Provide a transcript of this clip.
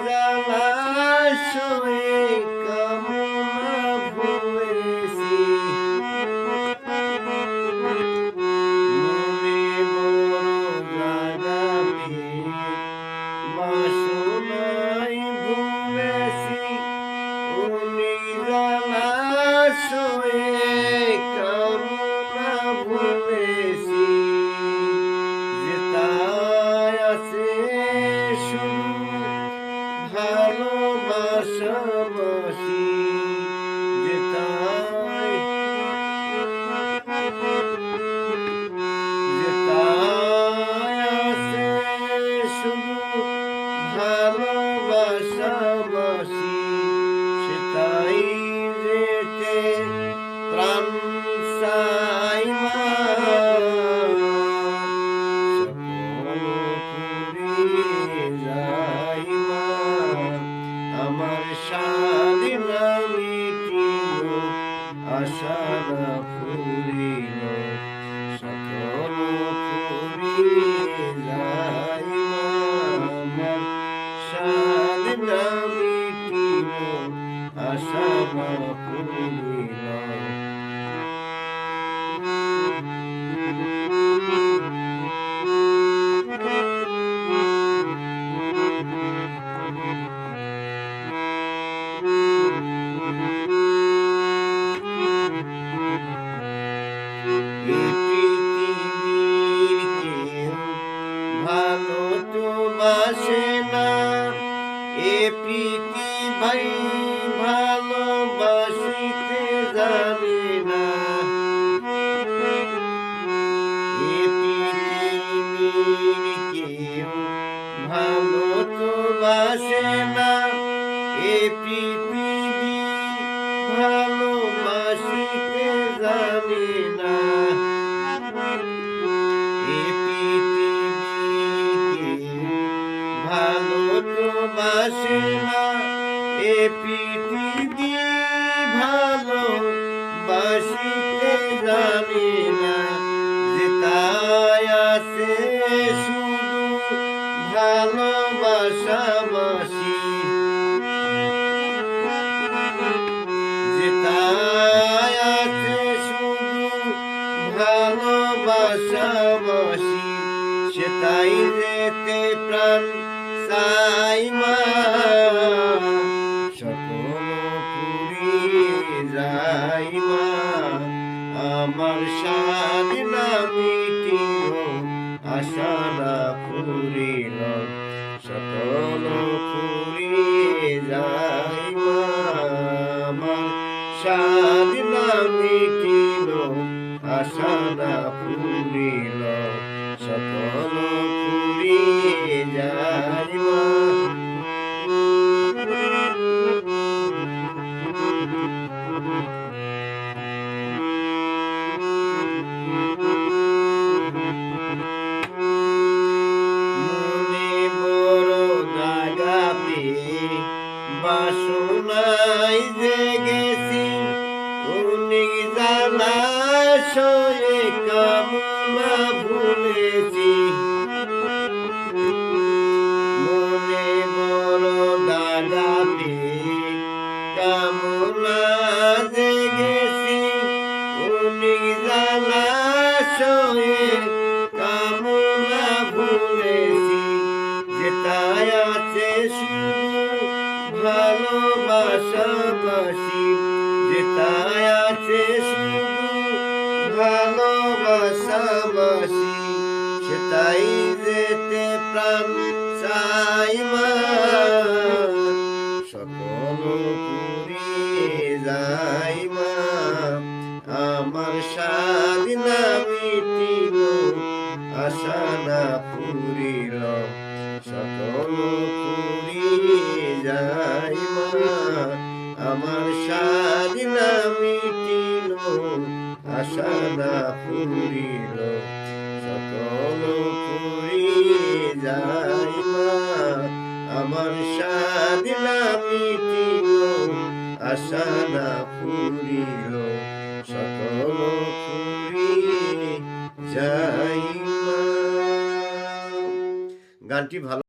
জলাশয়ে কামনা ভুলেছি, মনে বড় জাগা পেয়ে বাসনায় ভুলেছি, জলাশয়ে কামনা ভুলেছি, যেথায় আছে শুধু ভালোবাসাবাসি, যেথায় আছে শুধু ভালোবাসাবাসি, সেটাই যেতে প্রাণ চাই মা, সকল ফুরিয়ে যাই মা, আমার সাধনা মিটিল, আশারা ফুরিল, সকল ফুরিয়ে যাই মা, আমার সাধনা মিটিল, আশারা ফুরিল। পৃথিবীর কেউ ভালো তো বাসে না, এ পৃথিবী ভালোবাসিতে জানে না, এ পৃথিবীর কেউ ভালো তো বাসে না, এ পৃথিবী ভালোবাসিতে জানে না, এ পৃথিবী ভালো তো বাসে না, এ পৃথিবী ভালোবাসিতে জানে না, যেথায় আছে শুধু ভালোবাসাবাসি, যেথায় আছে শুধু ভালোবাসাবাসি, সেটাই যেতে প্রাণ চাই মা, সকল ফুরিয়ে যাই মা, আমার সাধনা মিটিল, আশারা ফুরিল, সকল ফুরিয়ে যাই মা, আমার সাধনা মিটিল, আশারা ফুরিল, সকল ফুরিয়ে যাই মা। মনে বড় জাগা পেয়ে বাসনায় জেগেছি, জলাশয়ে কামনা ভুলেছি, মনে বড় জাগা পেয়ে কামনা জেগেছি, জলাশয়ে কামনা ভুলেছি, যেথায় আছে শুধু ভালোবাসাবাসি, যেথায় আছে শুধু ভালোবাসাবাসি, সেটাই যেতে প্রাণ চাই মা, সকল ফুরিয়ে যাই মা, আমার সাধনা মিটিল, আশারা ফুরিল, সকল ফুরিয়ে যাই মা, আমার সাধনা মিটিল, আশারা ফুরিল, সকল ফুরিয়ে যাই মা, আমার সাধনা মিটিল, আশারা ফুরিল, সকল ফুরিয়ে যাই মা। গানটি ভালো